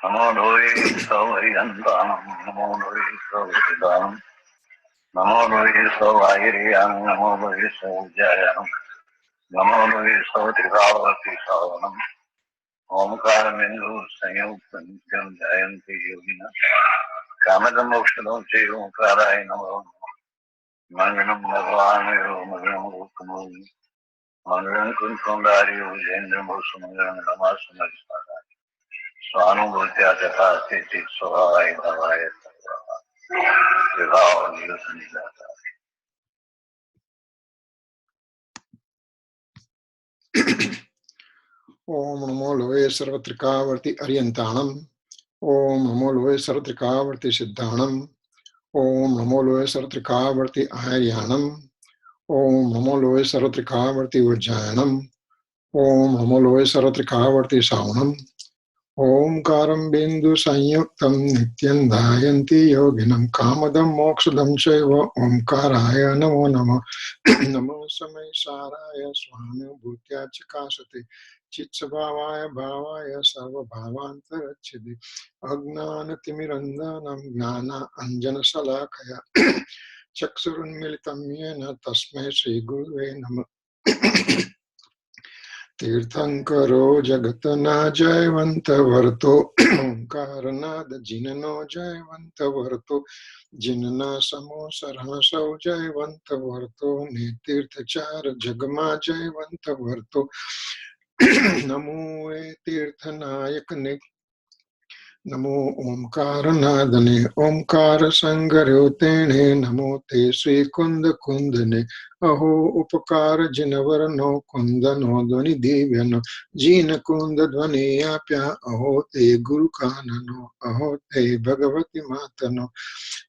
Namo Doi Savariyantam, Namo Doi Savaridanam, Namo Doi Savayiriyam, Namo Doi Savajayam, Namo Doi Savadivavati Savanam, Omkara Mindu Sanyuktam Nityam Jayanti Yogina, Kamadam Mokshadam Che Omkaraya Namo, Mangalam Bhagavanayo, Mangalam Rukamuni, Mangalam Kunkundari, Jendra Musumangalam Namasamaristara. Swanubhutya Jata Sthiti Svahaya Bhavaya Vibhava Nirusanidata. Om Namo Loe Sarvatrikavarti Aryantanam. Om Namo Loe Sarvatrikavarti Siddhanam. Om Namo Loe Sarvatrikavarti Aryanam. Om Namo Loe Sarvatrikavarti Vajayanam. Om Namo Loe Sarvatrikavarti Saunam. Om Karam Bindu Sanyuktam Nityan Dhayanti Yoginam Kamadam Mokshadam Shaiva Om Karaya Namo Namo Namo Samay Saraya Swami Bhutya Chikasati Chitsabhavaya Bhavaya Sarva Bhavantarachidi Agnana Timirandanam Gnana Anjana Salakaya Chaksurun Militam Yena Tasmai Sri Guruve Namah Tirthankaro Jagatana Jayavanta Varto Karanada Jinano Jayavanta Varto Jinana Samo Sarana Sau Jayavanta Varto Nitirthachara Jagama Jayavanta Varto Namo Tirthanayakane Namo Omkaranadane Omkara Sangarotene Namo Te Sri Kunda Kundane Aho Upakara Jinavarano Kundano Dvani Divyano Jina Kunda Dvani Apya Aho Te Guru Kanano Aho Te Bhagavati Matano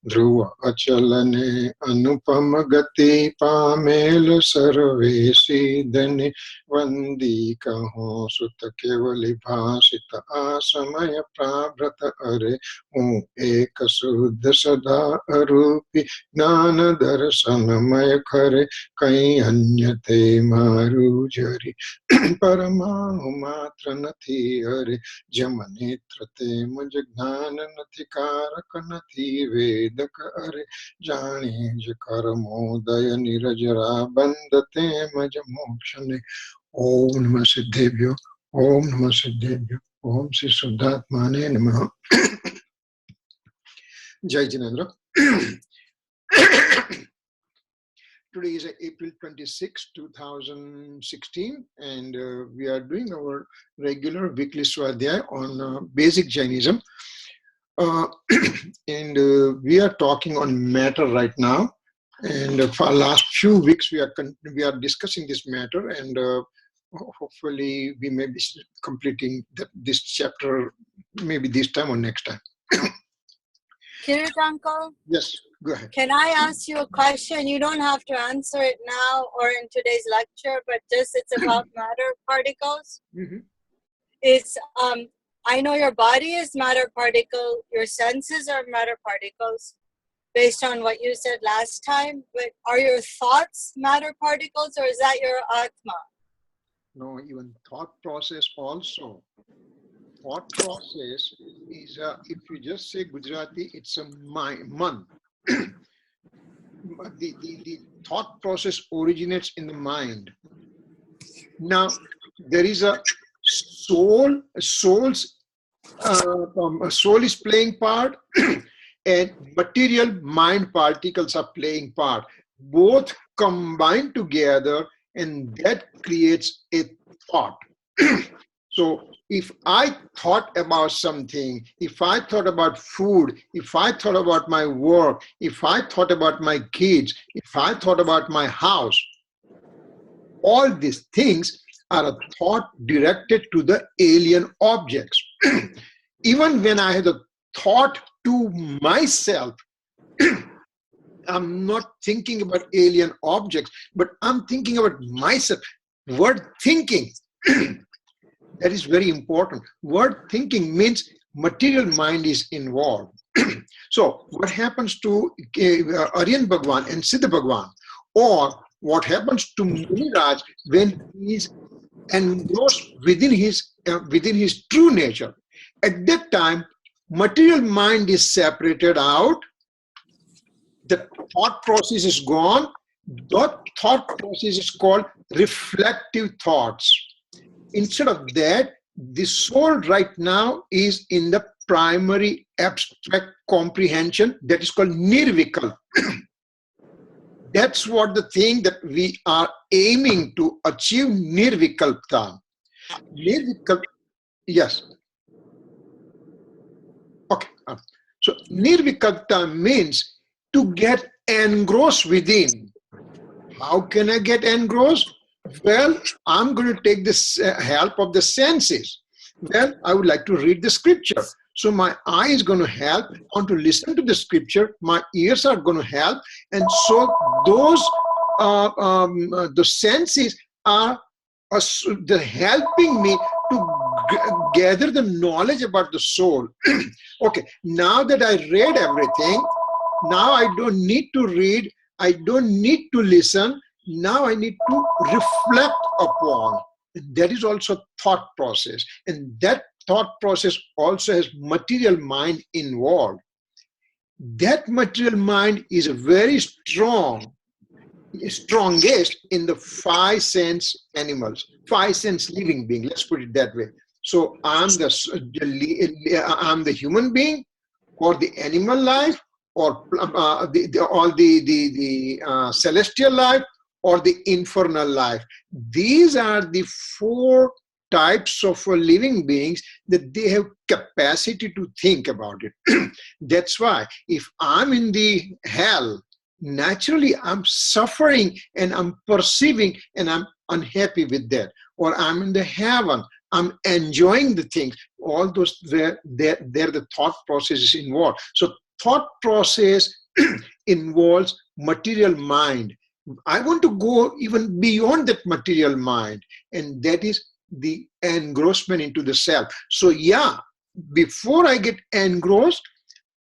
Dhruva Achalane Anupamagati Pamela Sarvesi Dani Vandi Kaho Sutta Kevali Bhasita Asamaya Prabhrata Are Om Eka Suddha Sada Arupi Gnana Darasanamaya Kare Kai Anyate Maru Jari Paramanu Matra Nati Are Jamanetrate Majagnana Nati Karaka Nati Vedaka Are Jani Jakaramo Nirajara Bandate Majamokshane Om Namah Siddhebhyo Om Namah Siddhebhyo Om Sri Suddhatmane Namaha. Jai Jinendra. Today is April 26, 2016, and we are doing our regular weekly Swadhyay on basic Jainism. And we are talking on matter right now. And for the last few weeks, we are discussing this matter, and hopefully we may be completing this chapter maybe this time or next time. Kirtanko? Yes, go ahead. Can I ask you a question? You don't have to answer it now or in today's lecture, but just it's about matter particles. Mm-hmm. It's I know your body is matter particle, your senses are matter particles, based on what you said last time. But are your thoughts matter particles, or is that your Atma? No, even thought process also. Thought process is, if you just say Gujarati, it's a man. The thought process originates in the mind. Now, there is a soul. A soul is playing part, and material mind particles are playing part. Both combine together, and that creates a thought. So if I thought about something, if I thought about food, if I thought about my work, if I thought about my kids, if I thought about my house, all these things are a thought directed to the alien objects. Even when I have a thought to myself, I'm not thinking about alien objects, but I'm thinking about myself. Word thinking. That is very important. Word thinking means material mind is involved. So what happens to Aryan Bhagwan and Siddha Bhagwan, or what happens to Muniraj when he is engrossed within his true nature? at that time, material mind is separated out. The thought process is gone. That thought process is called reflective thoughts. Instead of that, the soul right now is in the primary abstract comprehension that is called nirvikal. That's what the thing that we are aiming to achieve, nirvikalpta. Yes. Okay. So nirvikalpta means to get engrossed within. How can I get engrossed? Well, I'm going to take this help of the senses. Well, I would like to read the scripture. So my eye is going to help. I want to listen to the scripture. My ears are going to help. And so those the senses are they're helping me to gather the knowledge about the soul. Okay, now that I read everything, now I don't need to read. I don't need to listen. Now I need to reflect upon. That is also thought process. And that thought process also has material mind involved. That material mind is very strong, strongest in the five sense animals, five sense living being. Let's put it that way. So I'm the human being, or the animal life, or the celestial life, or the infernal life. These are the four types of living beings that they have capacity to think about it. That's why if I'm in the hell, naturally I'm suffering and I'm perceiving and I'm unhappy with that. Or I'm in the heaven, I'm enjoying the things. All those, they're the thought processes involved. So thought process involves material mind. I want to go even beyond that material mind, and that is the engrossment into the self. So yeah, before I get engrossed,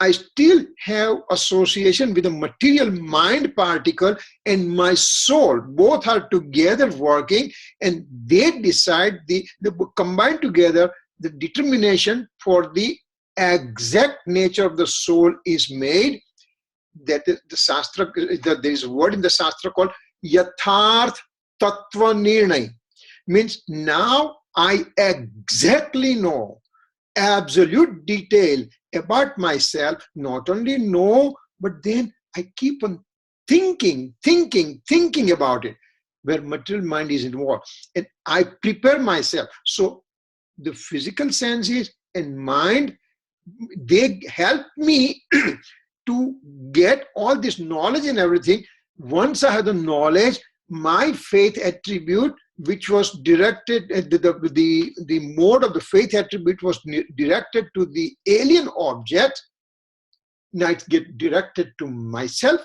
I still have association with the material mind particle and my soul. Both are together working, and they decide, they combine together. The determination for the exact nature of the soul is made. That is the Shastra, there is a word in the Shastra called Yatharth Tattva Nirnay. Means now I exactly know absolute detail about myself. Not only know, but then I keep on thinking about it, where material mind is involved. And I prepare myself. So the physical senses and mind, they help me to get all this knowledge and everything. Once I have the knowledge, my faith attribute, which was directed, the mode of the faith attribute was directed to the alien object, now it gets directed to myself.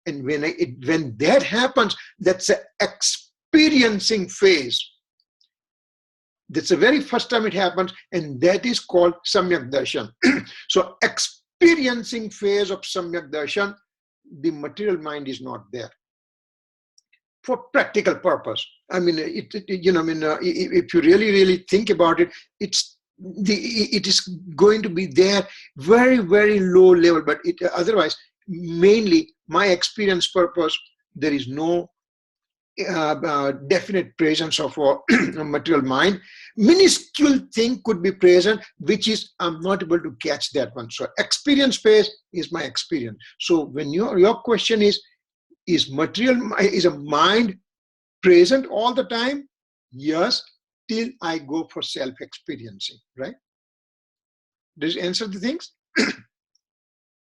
And when that happens, that's an experiencing phase. That's the very first time it happens, and that is called Samyak Darshan. So experiencing phase of Samyak Darshan, the material mind is not there. For practical purpose. I mean, if you really think about it, it is going to be there very, very low level, but otherwise, mainly my experience purpose, there is no definite presence of a material mind. Minuscule thing could be present, which is I'm not able to catch that one. So experience phase is my experience. So when your question is a mind present all the time? Yes, till I go for self-experiencing, right? Does it answer the things?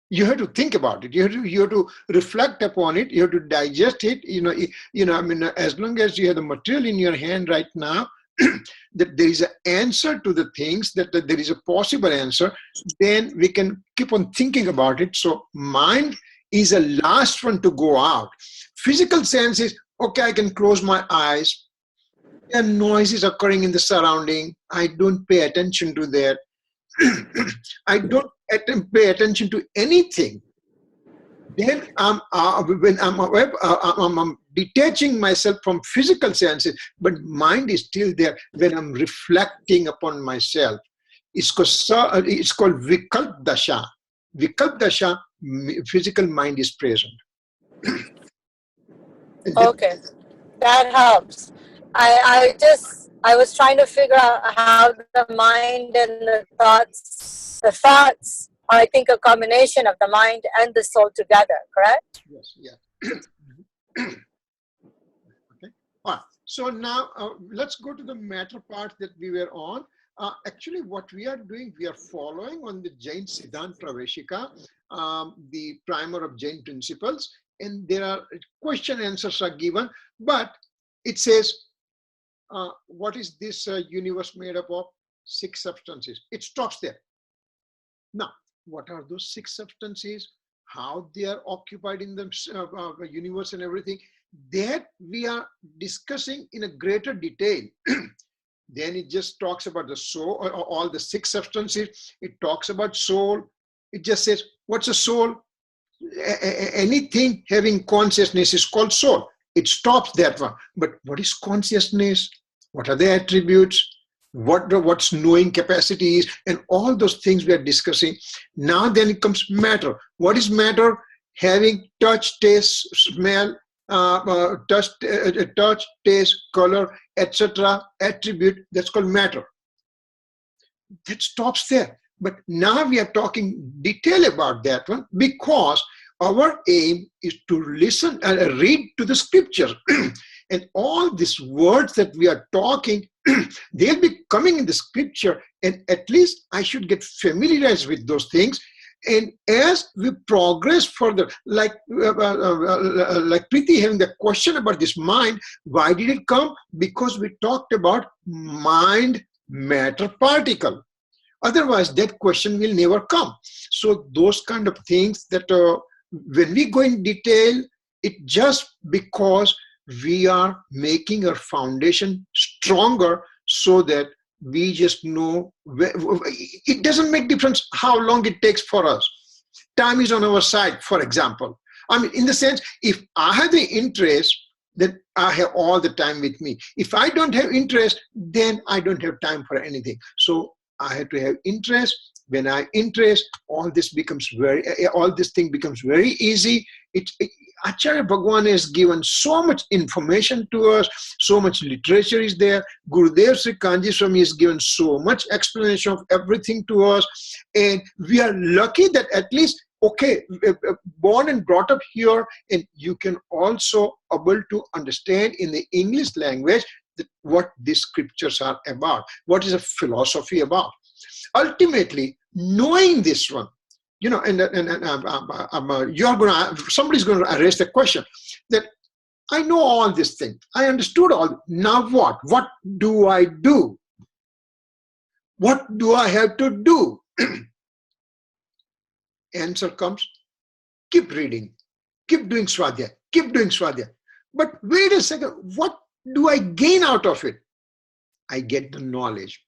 You have to think about it. You have to reflect upon it. You have to digest it. I mean, as long as you have the material in your hand right now, that there is an answer to the things, that there is a possible answer, then we can keep on thinking about it. So mind is the last one to go out. Physical sense is, okay, I can close my eyes. There are noises occurring in the surrounding. I don't pay attention to that. I don't pay attention to anything. Then when I'm detaching myself from physical senses, but mind is still there when I'm reflecting upon myself. It's called Vikalp Dasha. Vikalp Dasha, physical mind is present. Okay, that helps. I was trying to figure out how the mind and the thoughts are, I think, a combination of the mind and the soul together, correct? Yes, yeah. Okay. All right. So now let's go to the matter part that we were on. Actually, what we are doing, we are following on the Jain Siddhant Praveshika, the primer of Jain principles, and there are question answers are given, but it says, what is this universe made up of? 6 substances. It stops there. Now, what are those 6 substances? How they are occupied in the universe and everything? That we are discussing in a greater detail. Then it just talks about the soul, or all the 6 substances. It talks about soul. It just says, what's a soul? Anything having consciousness is called soul. It stops that one. But what is consciousness? What are the attributes? What's knowing capacity is, and all those things we are discussing. Now then it comes matter. What is matter? Having touch, taste, smell, touch, taste, color, etc. attribute, that's called matter. That stops there. But now we are talking detail about that one, because our aim is to listen and read to the scripture. And all these words that we are talking, they'll be coming in the scripture, and at least I should get familiarized with those things. And as we progress further, like Preeti having the question about this mind, why did it come? Because we talked about mind, matter, particle. Otherwise, that question will never come. So those kind of things that when we go in detail, it just because we are making our foundation stronger, so that we just know, it doesn't make difference how long it takes for us. Time is on our side, for example. I mean, in the sense, if I have the interest, then I have all the time with me. If I don't have interest, then I don't have time for anything. So I have to have interest. When I interest, all this thing becomes very easy. Acharya Bhagwan has given so much information to us, so much literature is there. Gurudev Sri Kanji Swami has given so much explanation of everything to us, and we are lucky that at least, okay, born and brought up here, and you can also able to understand in the English language that what these scriptures are about, what is a philosophy about. Ultimately, knowing this one, you know, somebody's going to raise the question that I know all these things, I understood all. Now what? What do I do? What do I have to do? Answer comes: keep reading, keep doing Swadhyaya, keep doing Swadhyaya. But wait a second, what do I gain out of it? I get the knowledge.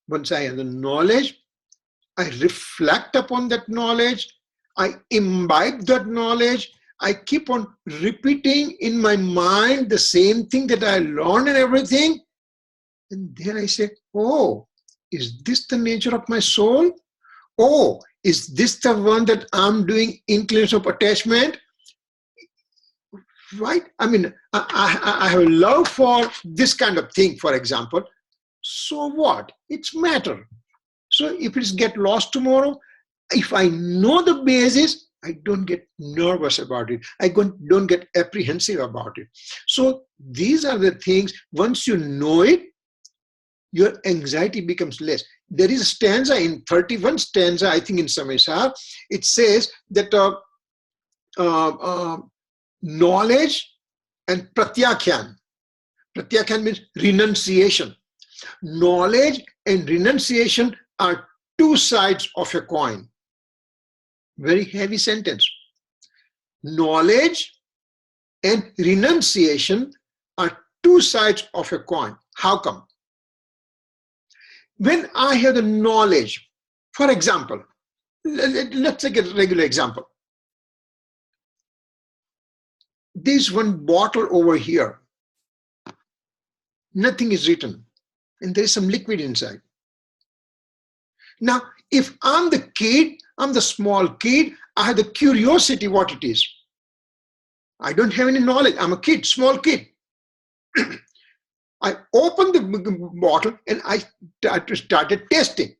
Once I have the knowledge, I reflect upon that knowledge, I imbibe that knowledge, I keep on repeating in my mind the same thing that I learned and everything. And then I say, oh, is this the nature of my soul? Oh, is this the one that I'm doing inclination of attachment? Right? I mean, I have a love for this kind of thing, for example. So what? It's matter. So if it's get lost tomorrow, if I know the basis, I don't get nervous about it. I don't get apprehensive about it. So these are the things, once you know it, your anxiety becomes less. There is a stanza in 31 stanza, I think in Samesar, it says that knowledge and pratyakyan. Pratyakyan means renunciation. Knowledge and renunciation are 2 sides of a coin. Very heavy sentence. Knowledge and renunciation are 2 sides of a coin. How come? When I have the knowledge, for example, let's take a regular example. There's one bottle over here. Nothing is written, and there is some liquid inside. Now, if I'm the kid, I'm the small kid, I have the curiosity what it is. I don't have any knowledge. I'm a kid, small kid. I opened the bottle and I started tasting.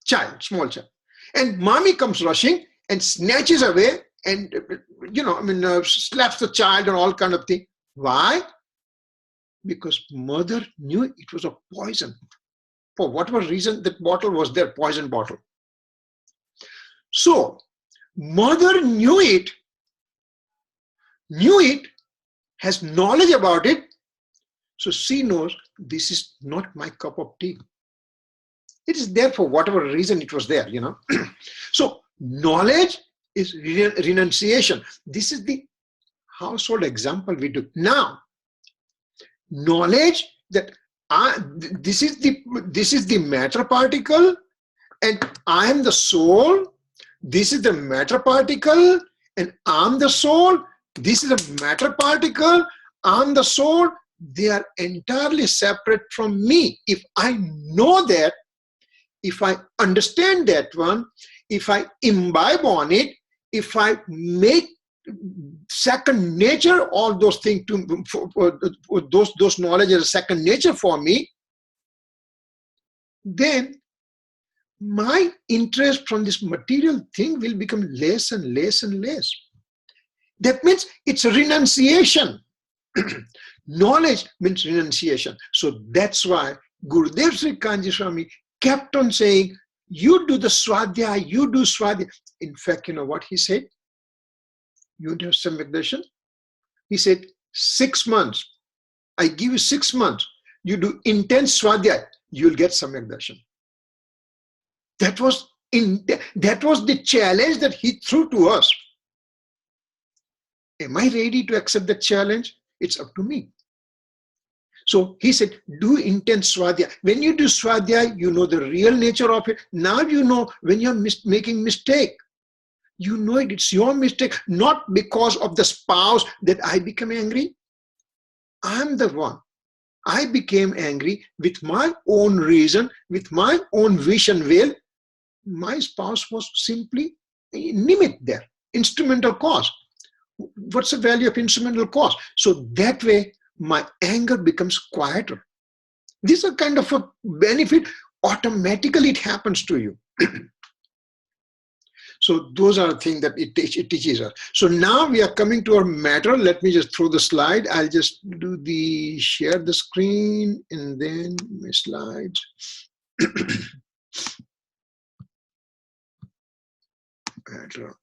Child, small child. And mommy comes rushing and snatches away and, slaps the child and all kind of thing. Why? Because mother knew it was a poison. For whatever reason, that bottle was there, poison bottle. So, mother knew it, has knowledge about it, so she knows this is not my cup of tea. It is there for whatever reason it was there, So, knowledge is renunciation. This is the household example we do. Now, knowledge that this is the matter particle and I am the soul. This is the matter particle and I'm the soul. This is a matter particle, I'm the soul. They are entirely separate from me. If I know that, if I understand that one, if I imbibe on it, if I make second nature all those things those knowledge is second nature for me, then my interest from this material thing will become less and less and less. That means it's a renunciation. Knowledge means renunciation. So that's why Gurudev Sri Kanji Swami kept on saying, you do the swadhyaya, you do swadhyaya. In fact, you know what he said? You want to have some darshan? He said, 6 months. I give you 6 months. You do intense swadhyaya, you'll get samyak darshan. That was the challenge that he threw to us. Am I ready to accept the challenge? It's up to me. So he said, do intense swadhyaya. When you do swadhyaya, you know the real nature of it. Now you know when you're making mistake. You know it's your mistake, not because of the spouse that I became angry. I'm the one. I became angry with my own reason, with my own wish and will. My spouse was simply a nimit there, instrumental cause. What's the value of instrumental cause? So that way, my anger becomes quieter. This is a kind of a benefit. Automatically, it happens to you. So those are things that it teaches us. So now we are coming to our matter. Let me just throw the slide. I'll just share the screen and then my slides. Matter.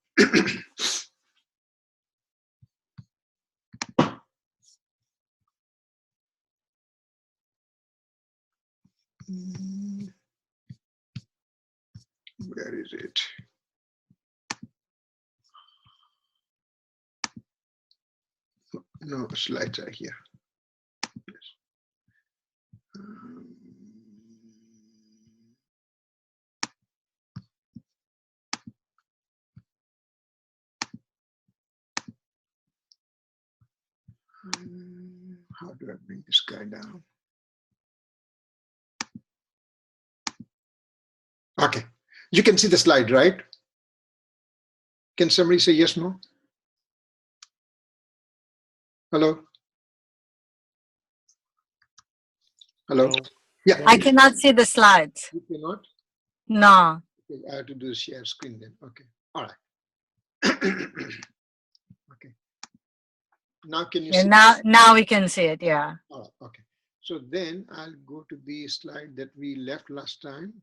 Where is it? No, slides are here. Yes. How do I bring this guy down? Okay, you can see the slide, right? Can somebody say yes, no? Hello? Hello? No. Yeah. I cannot see the slides. You cannot? No. Okay, I have to do the share screen then. Okay. All right. Okay. Now can you Yeah, see? now we can see it, yeah. Oh, okay. So then I'll go to the slide that we left last time.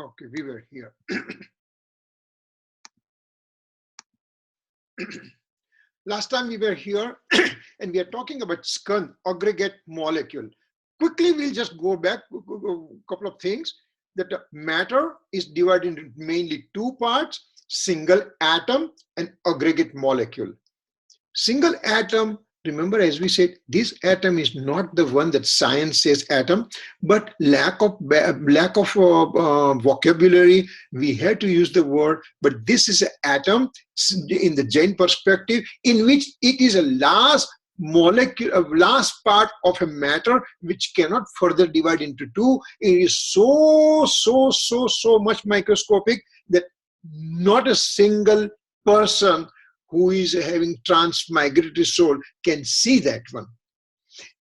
Okay, we were here. Last time we were here and we are talking about skand, aggregate molecule. Quickly, we'll just go back a couple of things. That matter is divided into mainly two parts, single atom and aggregate molecule. Single atom remember, as we said, this atom is not the one that science says atom, but lack of vocabulary, we had to use the word. But this is an atom in the Jain perspective, in which it is a last molecule, a last part of a matter which cannot further divide into two. It is so much microscopic that not a single person who is having transmigratory soul can see that one.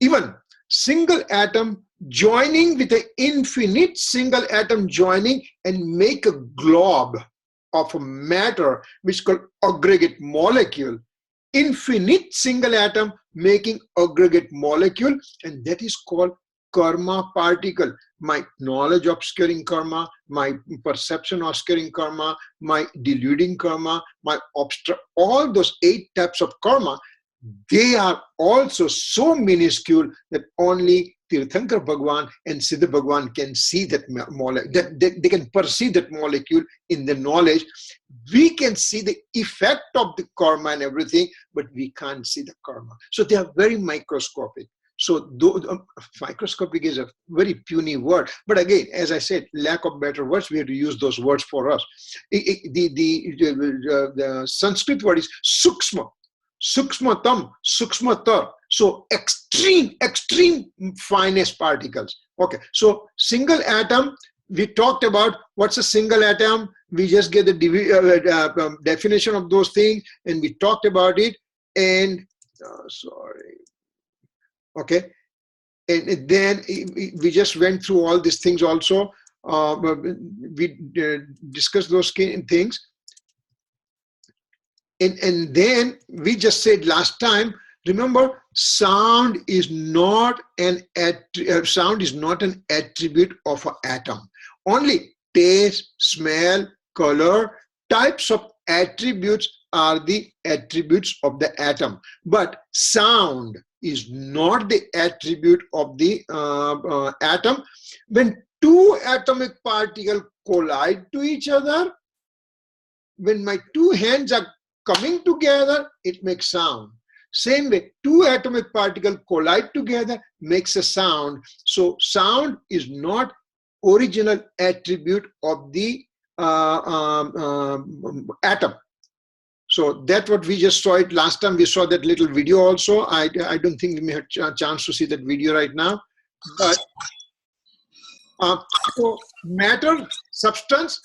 Even single atom joining with an infinite single atom joining and make a glob of a matter which is called aggregate molecule. Infinite single atom making aggregate molecule, and that is called karma particle. My knowledge obscuring karma, my perception obscuring karma, my deluding karma, my all those 8 types of karma, they are also so minuscule that only Tirthankar Bhagwan and Siddha Bhagwan can see that molecule, that they can perceive that molecule in the knowledge. We can see the effect of the karma and everything, but we can't see the karma. So they are very microscopic. So microscopic is a very puny word. But again, as I said, lack of better words, we have to use those words for us. The Sanskrit word is suksma. Suksmatam, suksmatar. So extreme finest particles. Okay, so single atom, we talked about what's a single atom. We just get the definition of those things, and we talked about it. And okay, and then we just went through all these things also. We discussed those things. And then we just said last time, remember, sound is not an attribute of an atom. Only taste, smell, color, types of attributes are the attributes of the atom. But sound is not the attribute of the atom. When 2 atomic particles collide to each other, when my 2 hands are coming together, it makes sound. Same way, 2 atomic particles collide together, makes a sound. So sound is not original attribute of the atom. So that's what we just saw it last time. We saw that little video also. I don't think we may have a chance to see that video right now. But so matter, substance,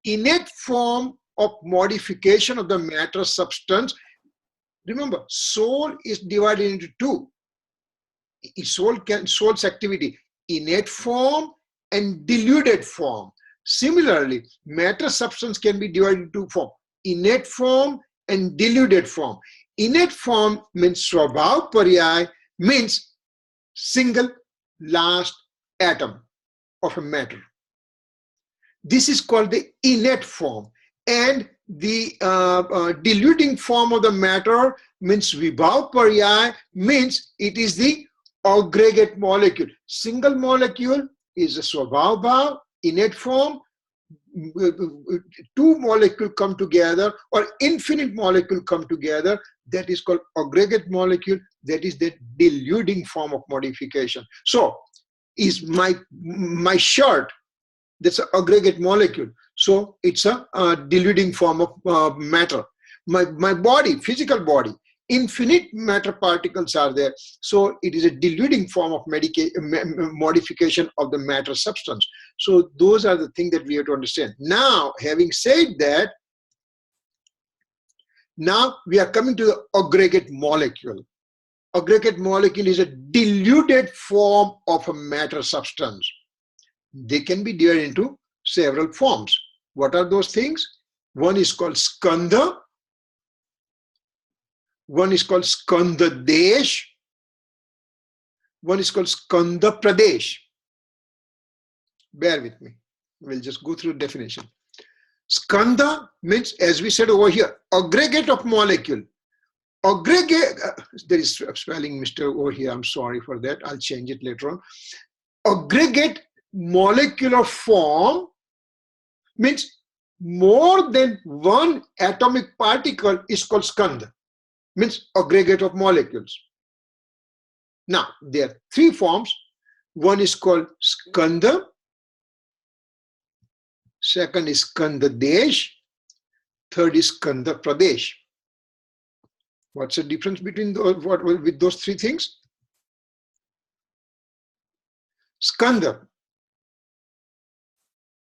innate form of modification of the matter substance. Remember, soul is divided into 2. Soul's activity, innate form and diluted form. Similarly, matter substance can be divided into 2 forms, innate form and diluted form. Innate form means swabhav paryay, means single last atom of a matter. This is called the innate form. And the diluting form of the matter means vibhav paryay, means it is the aggregate molecule. Single molecule is a swabhav bhav, innate form. 2 molecules come together, or infinite molecule come together, that is called aggregate molecule. That is the diluting form of modification. So is my shirt, that's an aggregate molecule. So it's a diluting form of matter. My body, physical body, infinite matter particles are there. So it is a diluting form of modification of the matter substance. So those are the things that we have to understand. Now, having said that, now we are coming to the aggregate molecule. Aggregate molecule is a diluted form of a matter substance. They can be divided into several forms. What are those things? One is called skandha. One is called skandha desh. One is called skandha pradesh. Bear with me. We'll just go through definition. Skandha means, as we said over here, aggregate of molecule. Aggregate, there is spelling mistake over here. I'm sorry for that. I'll change it later on. Aggregate molecular form means more than 1 atomic particle is called skandha, means aggregate of molecules. Now, there are three forms. One is called Skanda, second is Skanda Desh, third is Skanda Pradesh. What's the difference between with those three things? Skanda.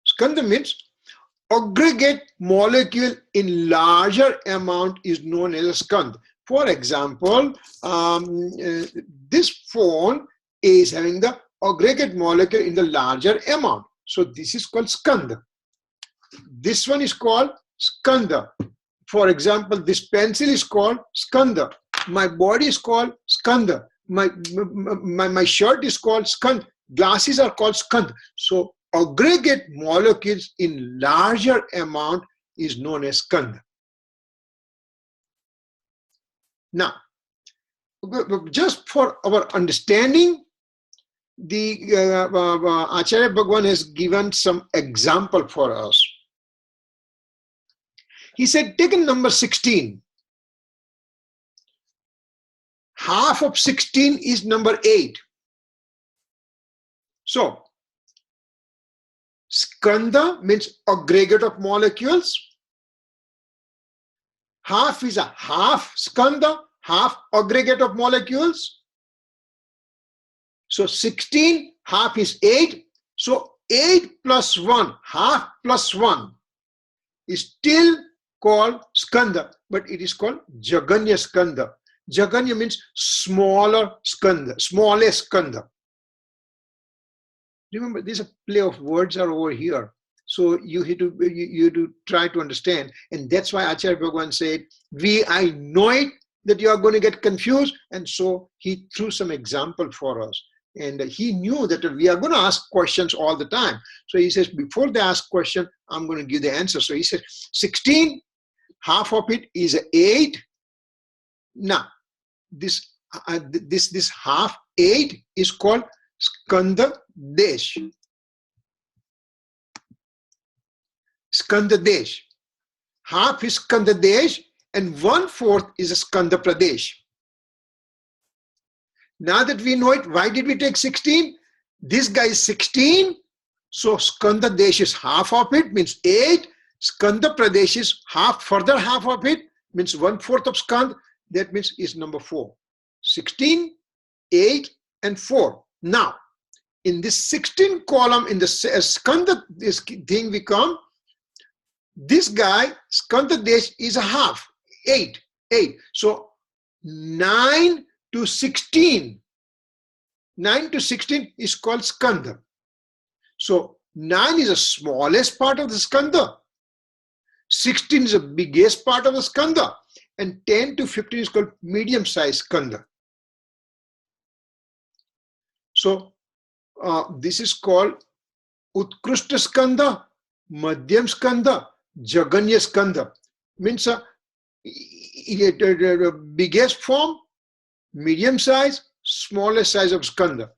Skanda means aggregate molecule in larger amount is known as a skand. For example, this phone is having the aggregate molecule in the larger amount. So this is called skanda. This one is called skanda. For example, this pencil is called skanda. My body is called skanda. My shirt is called skand. Glasses are called skand. So aggregate molecules in larger amount is known as skanda. Now, just for our understanding, the Acharya Bhagwan has given some example for us. He said, take a number 16. Half of 16 is number 8. So, skanda means aggregate of molecules. Half is a half skanda, half aggregate of molecules. So 16, half is 8. So 8 plus 1, half plus 1 is still called skanda, but it is called Jaganya skanda. Jaganya means smaller skanda, smallest skanda. Remember, there's a play of words are over here. So you have to try to understand. And that's why Acharya Bhagwan said, I know it that you are going to get confused. And so he threw some example for us. And he knew that we are going to ask questions all the time. So he says, before they ask question, I'm going to give the answer. So he says, 16, half of it is 8. Now, this half 8 is called Skanda Desh. Skanda Desh. Half is Skanda Desh and 1/4 is a Skanda Pradesh. Now that we know it, why did we take 16? This guy is 16. So Skanda Desh is half of it, means 8. Skanda Pradesh is further half of it, means 1/4 of Skand. That means is number 4. 16, 8, and 4. Now, in this 16 column, in the Skanda, this thing we come, this guy, Skanda Desh, is a half, 8. So 9 to 16. 9 to 16 is called Skanda. So 9 is the smallest part of the Skanda. 16 is the biggest part of the Skanda. And 10 to 15 is called medium-sized Skanda. So this is called Utkrishta Skanda, Madhyam Skanda, Jaganya Skanda. Means biggest form, medium size, smallest size of skanda.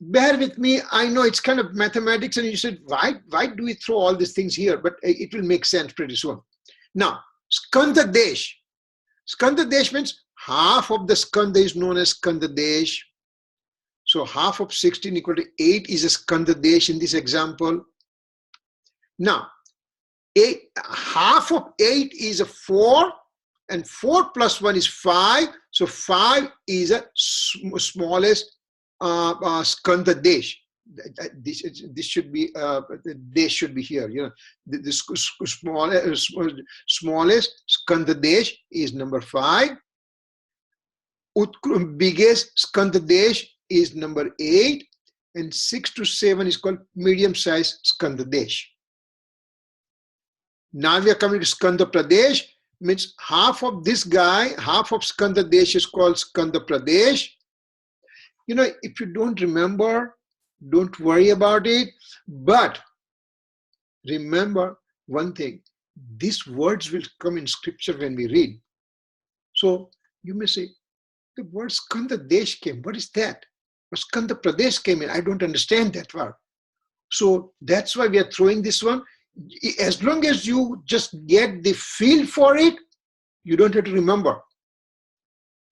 Bear with me, I know it's kind of mathematics and you said, why do we throw all these things here? But it will make sense pretty soon. Now, Skanda Desh. Skanda Desh means half of the skanda is known as Skanda Desh. So half of 16 equal to 8 is a Skanda Desh in this example. Now, half of 8 is a 4 and 4 plus 1 is 5. So 5 is a smallest Skanda Desh. This should be Desh should be here. You know, the smallest Skanda Desh is number 5. Biggest Skanda Desh is number 8, and 6 to 7 is called medium-sized Skanda Desh. Now we are coming to Skanda Pradesh, means half of this guy, half of Skanda Desh is called Skanda Pradesh. You know, if you don't remember, don't worry about it. But remember one thing, these words will come in scripture when we read. So you may say, the word Skanda Desh came, what is that? But Skanda Pradesh came in, I don't understand that word. So that's why we are throwing this one. As long as you just get the feel for it, you don't have to remember.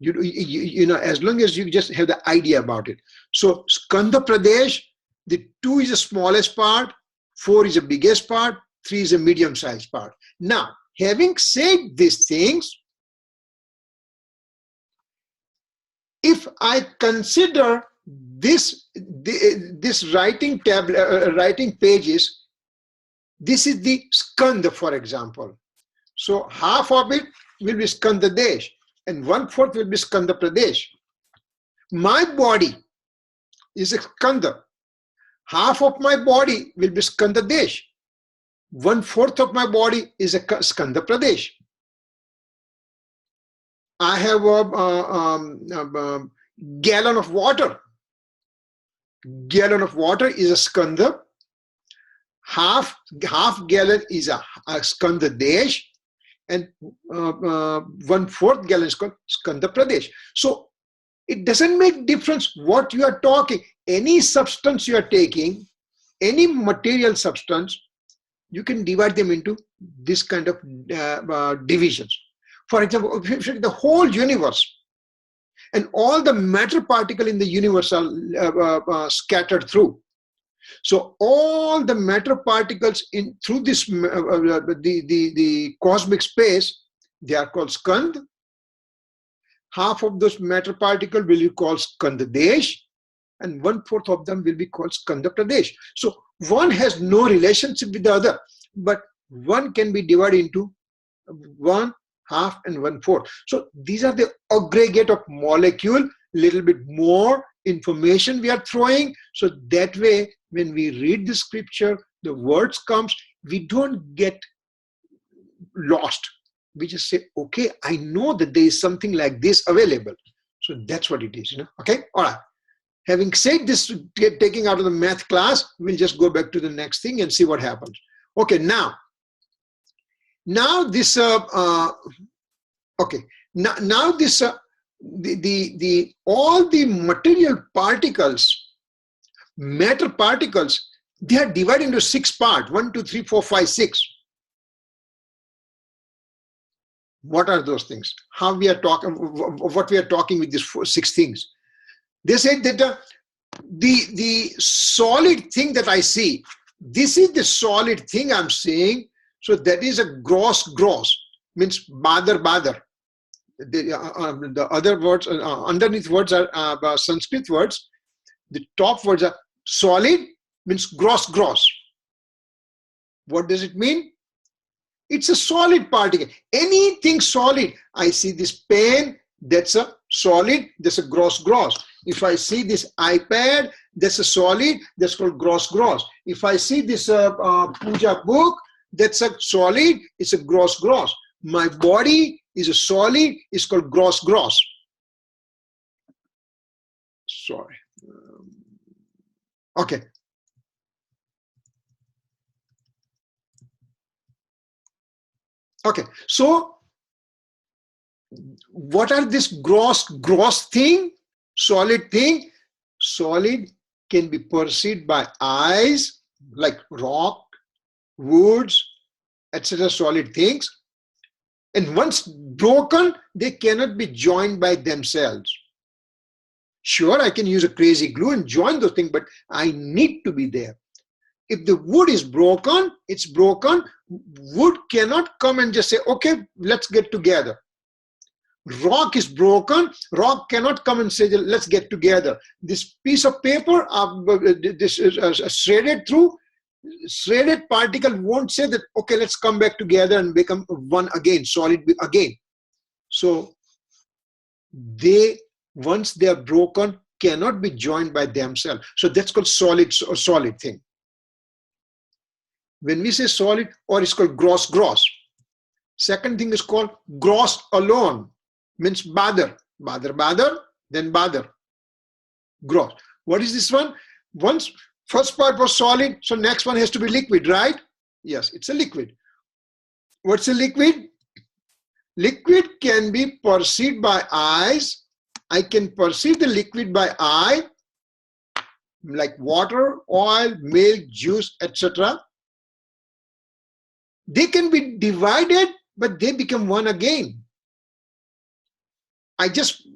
You know, as long as you just have the idea about it. So Skandha Pradesh, the 2 is the smallest part, 4 is the biggest part, 3 is a medium-sized part. Now, having said these things, if I consider this writing writing pages, this is the Skandha, for example. So half of it will be Skandha Desh and 1/4 will be Skandha Pradesh. My body is a Skandha. Half of my body will be Skandha Desh. 1/4 of my body is a Skandha Pradesh. I have a gallon of water. Gallon of water is a Skandha. Half gallon is a Skandha Desh, and 1/4 gallon is called Skandha Pradesh. So it doesn't make difference what you are talking. Any substance you are taking, any material substance, you can divide them into this kind of divisions. For example, if you take the whole universe and all the matter particle in the universe are scattered through. So all the matter particles in through this the cosmic space, they are called Skandha. Half of those matter particles will be called Skandha Desh, and 1/4 of them will be called Skandha Pradesh. So one has no relationship with the other, but one can be divided into 1/2 and 1/4. So these are the aggregate of molecule, little bit more information we are throwing. So that way, when we read the scripture, the words comes, we don't get lost. We just say, okay, I know that there is something like this available. So that's what it is, you know. Okay, all right. Having said this, taking out of the math class, we'll just go back to the next thing and see what happens. Okay, now this okay, now this all the material particles, matter particles, they are divided into 6 parts: 1, 2, 3, 4, 5, 6. What are those things? How we are talking? What we are talking with these 6 things? They said that the solid thing that I see, this is the solid thing I'm seeing. So that is a gross, means badar. The other words, underneath words are Sanskrit words. The top words are solid, means gross. What does it mean? It's a solid particle. Anything solid. I see this pen, that's a solid, that's a gross. If I see this iPad, that's a solid, that's called gross. If I see this puja book, that's a solid, it's a gross. My body is a solid, it's called gross. Sorry. Okay. Okay, so what are this gross thing, solid thing? Solid can be perceived by eyes, like rock, woods, etc. solid things. And once broken, they cannot be joined by themselves. Sure, I can use a crazy glue and join those things, but I need to be there. If the wood is broken, it's broken. Wood cannot come and just say, okay, let's get together. Rock is broken. Rock cannot come and say, let's get together. This piece of paper, this is shredded through. Shredded particle won't say that, okay, let's come back together and become one again, solid again. So they, once they are broken, cannot be joined by themselves. So that's called solid thing. When we say solid, or it's called gross. Second thing is called gross alone, means badar, then badar. Gross. What is this one? Once first part was solid, so next one has to be liquid, right? Yes, it's a liquid. What's a liquid? Liquid can be perceived by eyes. I can perceive the liquid by eye, like water, oil, milk, juice, etc. They can be divided, but they become one again. I just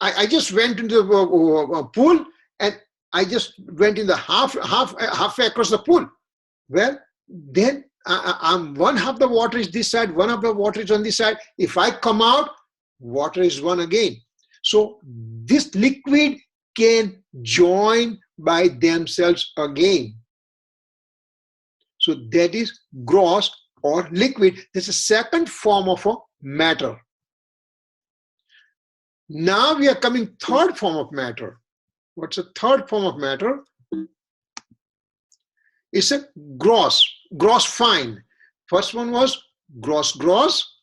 I just went into the pool, and I just went in the halfway across the pool. Well, then one half the water is this side, one half the water is on this side. If I come out, water is one again. So this liquid can join by themselves again. So that is gross or liquid. That's a second form of a matter. Now we are coming third form of matter. What's a third form of matter? It's a gross fine. First one was gross.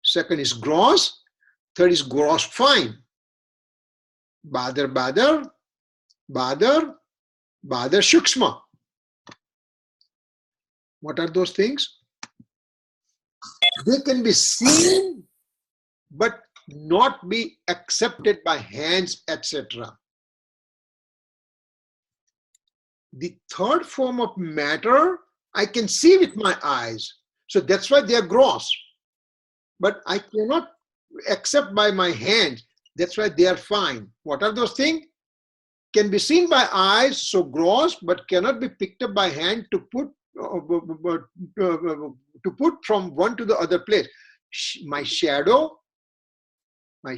Second is gross. Third is gross fine. Badar shukshma. What are those things? They can be seen but not be accepted by hands, etc. The third form of matter I can see with my eyes. So that's why they are gross. But I cannot accept by my hands. That's why they are fine. What are those things? Can be seen by eyes, so gross, but cannot be picked up by hand to put from one to the other place. My shadow, my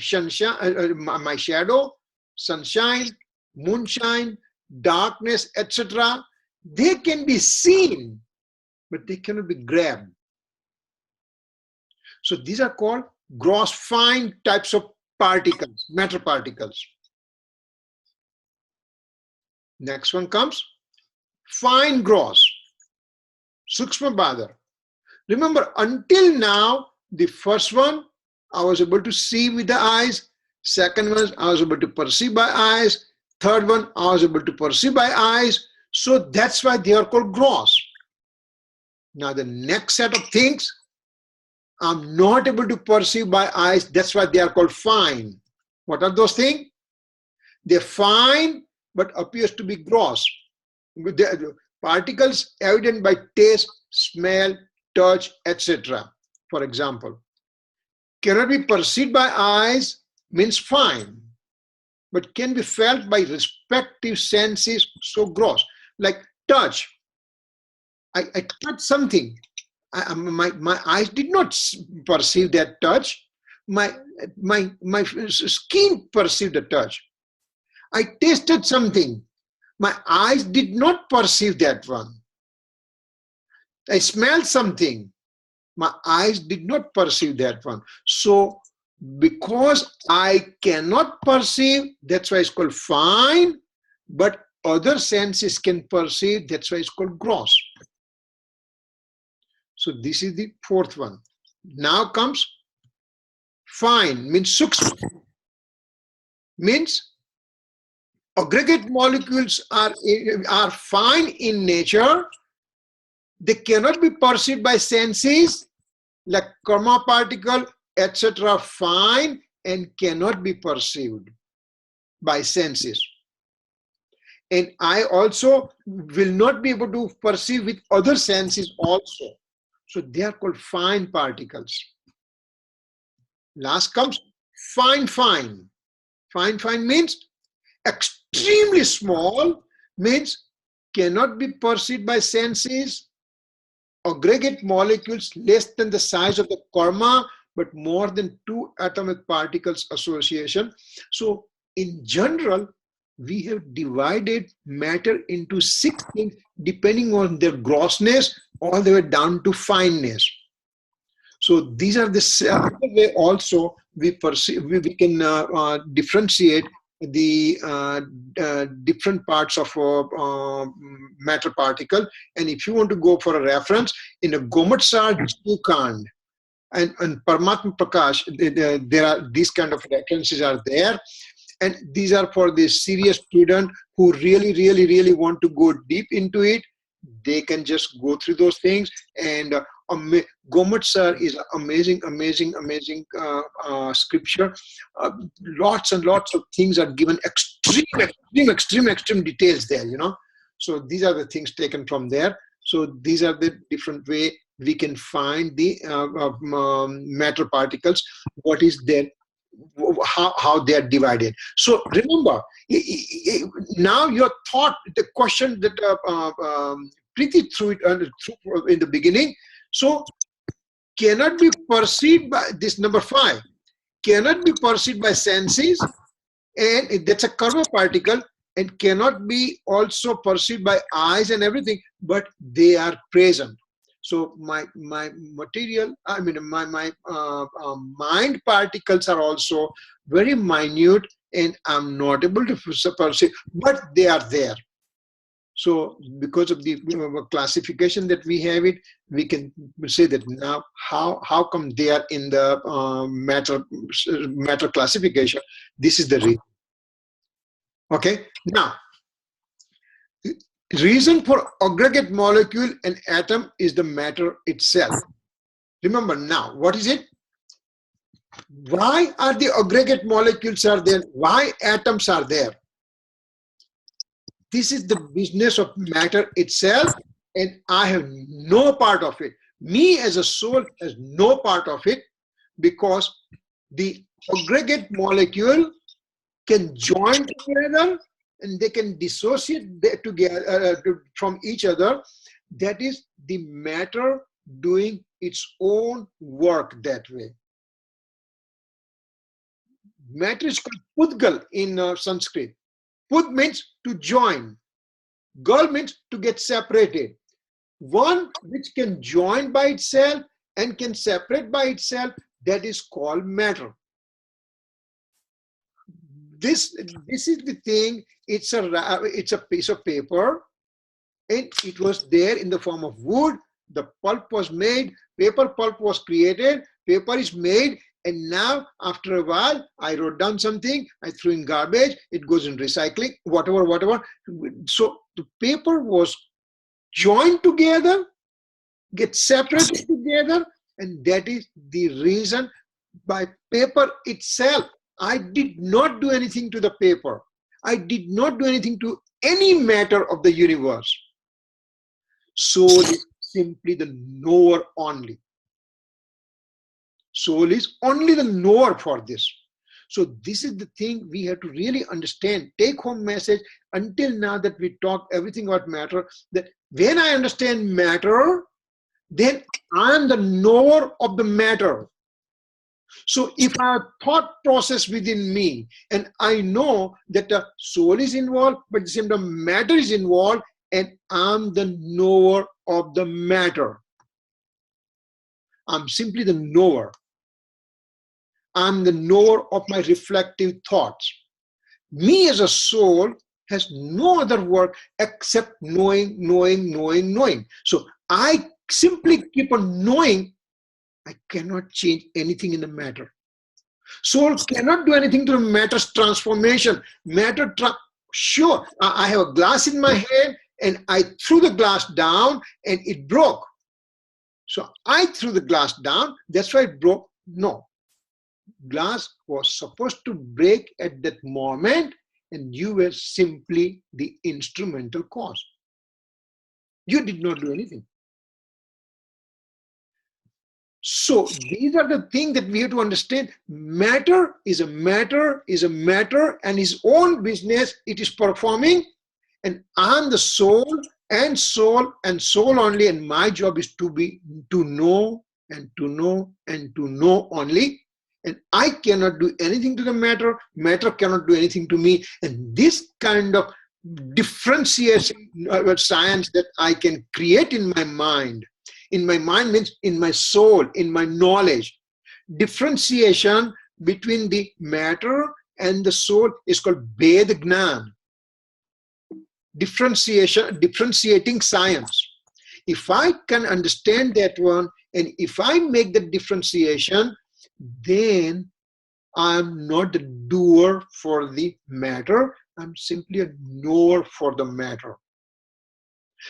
shadow, sunshine, moonshine, darkness, etc. They can be seen, but they cannot be grabbed. So these are called gross fine types of particles, matter particles. Next one comes fine gross, sukshma badar. Remember, until now, the first one I was able to see with the eyes. Second one I was able to perceive by eyes. Third one I was able to perceive by eyes. So that's why they are called gross. Now the next set of things I'm not able to perceive by eyes. That's why they are called fine. What are those things? They're fine but appears to be gross. The particles evident by taste, smell, touch, etc. For example, cannot be perceived by eyes means fine, but can be felt by respective senses, so gross. Like touch. I touch something. My eyes did not perceive that touch. My skin perceived the touch. I tasted something. My eyes did not perceive that one. I smelled something. My eyes did not perceive that one. So because I cannot perceive, that's why it's called fine, but other senses can perceive, that's why it's called gross. So this is the fourth one. Now comes fine, means sukshma. Means aggregate molecules are fine in nature. They cannot be perceived by senses, like karma particle, etc. fine and cannot be perceived by senses. And I also will not be able to perceive with other senses also. So they are called fine particles. Last comes fine. Fine means extremely small, means cannot be perceived by senses. Aggregate molecules less than the size of the karma, but more than 2 atomic particles association. So in general, we have divided matter into 6 things depending on their grossness all the way down to fineness. So these are the way also we perceive, we can differentiate the different parts of matter particle. And if you want to go for a reference, in a Gomatsar Jivkand and Paramatma Prakash, there are these kind of references are there. And these are for the serious student who really want to go deep into it. They can just go through those things. And Gomatsar is amazing scripture. Lots and lots of things are given, extreme details there, you know. So these are the things taken from there. So these are the different way we can find the matter particles, what is their how they are divided. So remember, now your thought, the question that Preeti threw it threw in the beginning. So cannot be perceived by this number 5, cannot be perceived by senses, and that's a curved particle, and cannot be also perceived by eyes and everything, but they are present. So my material, I mean my mind particles are also very minute, and I'm not able to perceive, but they are there. So because of the classification that we have it, we can say that now how come they are in the matter classification? This is the reason. Okay, now reason for aggregate molecule and atom is the matter itself. Remember now, what is it? Why are the aggregate molecules are there? Why atoms are there? This is the business of matter itself, and I have no part of it. Me as a soul has no part of it, because the aggregate molecule can join together and they can dissociate together from each other. That is the matter doing its own work that way. Matter is called pudgal in Sanskrit. Pud means to join. Gal means to get separated. One which can join by itself and can separate by itself, that is called matter. This is the thing. It's a piece of paper, and it was there in the form of wood. The pulp was made, paper pulp was created, paper is made, and now after a while I wrote down something, I threw in garbage, it goes in recycling, whatever. So the paper was joined together, get separated together, and that is the reason. By paper itself, I did not do anything to the paper. I did not do anything to any matter of the universe. Soul is simply the knower only. Soul is only the knower for this. So this is the thing we have to really understand. Take home message until now that we talk everything about matter, that when I understand matter, then I am the knower of the matter. So if I have thought process within me, and I know that the soul is involved, but at the same time matter is involved, and I'm the knower of the matter. I'm simply the knower. I'm the knower of my reflective thoughts. Me as a soul has no other work except knowing. So I simply keep on knowing. I cannot change anything in the matter. Soul cannot do anything to the matter's transformation. Sure, I have a glass in my hand and I threw the glass down and it broke. So I threw the glass down, that's why it broke. No. Glass was supposed to break at that moment, and you were simply the instrumental cause. You did not do anything. So these are the things that we have to understand. Matter is a matter, and his own business it is performing, and I'm the soul and soul and soul only, and my job is to know and to know and to know only. And I cannot do anything to the matter, matter cannot do anything to me. And this kind of differentiation science that I can create in my mind means in my soul, in my knowledge. Differentiation between the matter and the soul is called Ved Gnan. Differentiating science. If I can understand that one, and if I make the differentiation, then I'm not the doer for the matter, I'm simply a knower for the matter.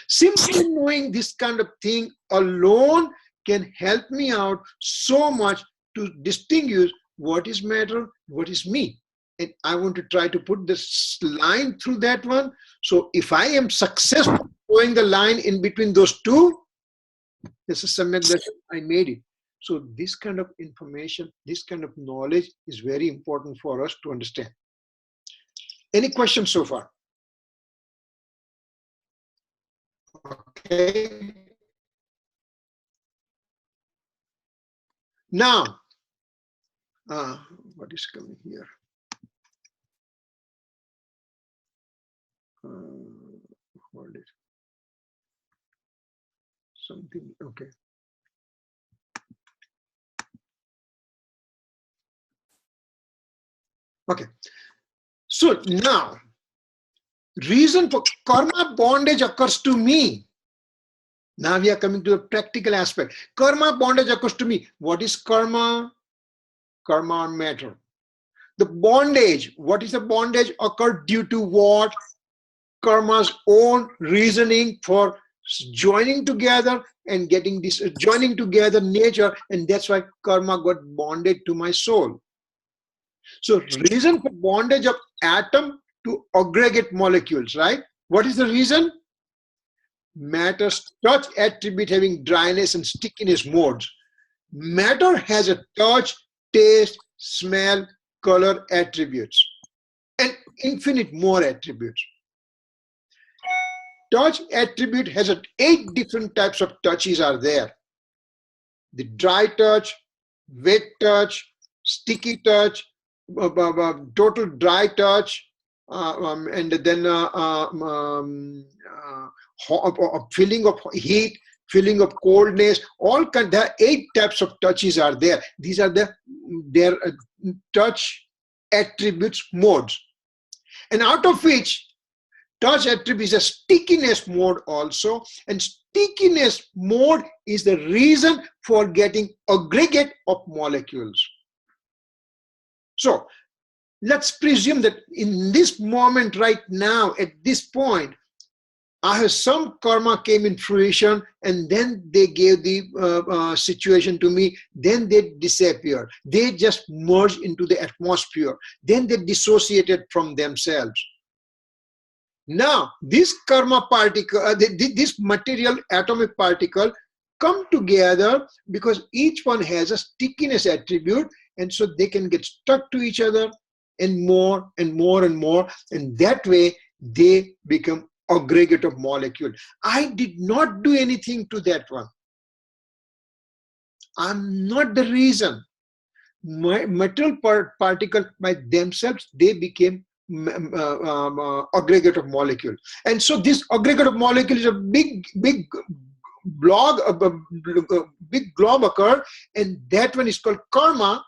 Simply knowing this kind of thing alone can help me out so much to distinguish what is matter, what is me. And I want to try to put this line through that one. So if I am successful drawing the line in between those two, this is Samyak Darshan, I made it. So this kind of information, this kind of knowledge is very important for us to understand. Any questions so far? Okay. Now, what is coming here? Hold it. Something, okay. Okay. So now, reason for karma bondage occurs to me. Now we are coming to the practical aspect. Karma bondage occurs to me. What is karma? Karma or matter. The bondage, what is the bondage occurred due to what? Karma's own reasoning for joining together and getting this, joining together nature, and that's why karma got bonded to my soul. So reason for bondage of atom to aggregate molecules, right? What is the reason? Matter's touch attribute having dryness and stickiness modes. Matter has a touch, taste, smell, color attributes, and infinite more attributes. Touch attribute has 8 different types of touches are there. The dry touch, wet touch, sticky touch, total dry touch, and then feeling of heat, feeling of coldness, all kind. There are 8 types of touches are there. These are their touch attributes modes, and out of which touch attribute is a stickiness mode also, and stickiness mode is the reason for getting aggregate of molecules. So let's presume that in this moment right now, at this point, I have some karma came in fruition, and then they gave the situation to me, then they disappeared. They just merged into the atmosphere. Then they dissociated from themselves. Now, this karma particle, this material atomic particle come together because each one has a stickiness attribute, and so they can get stuck to each other and more and more and more, and that way they become aggregate of molecule. I did not do anything to that one. I'm not the reason. My material particle by themselves, they became aggregate of molecule. And so this aggregate of molecule is a big blob occur, and that one is called karma.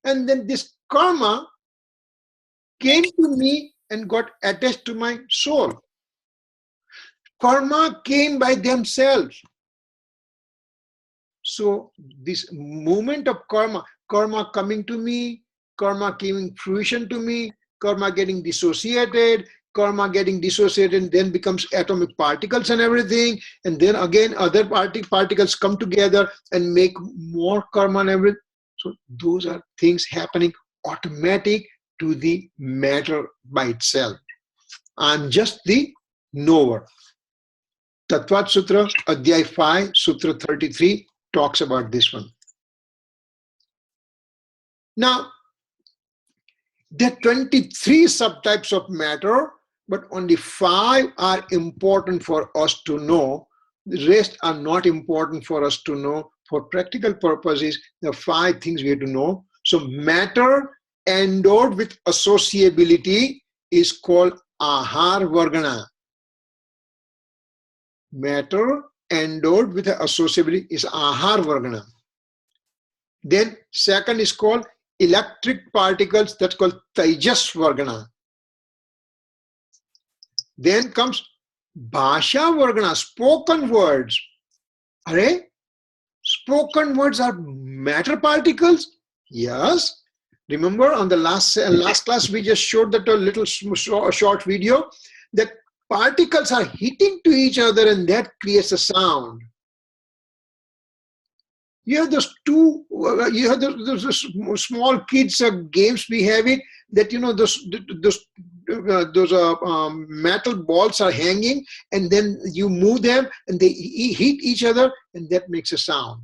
And then this karma came to me and got attached to my soul. Karma came by themselves. So this movement of karma coming to me, karma giving fruition to me, karma getting dissociated, and then becomes atomic particles and everything, and then again other particles come together and make more karma and everything. So those are things happening automatic to the matter by itself. I'm just the knower. Tattvat Sutra, Adhyay 5, Sutra 33 talks about this one. Now, there are 23 subtypes of matter, but only 5 are important for us to know. The rest are not important for us to know. For practical purposes, there are 5 things we have to know. So matter endowed with associability is called Ahar Vargana. Matter endowed with associability is Ahar Vargana. Then second is called electric particles, that's called Tejas Vargana. Then comes Bhasha Vargana, spoken words. Are spoken words are matter particles? Yes. Remember on the last class we just showed that a little short video that particles are hitting to each other and that creates a sound. You have those those small kids games we have it, that those metal balls are hanging, and then you move them and they hit each other and that makes a sound.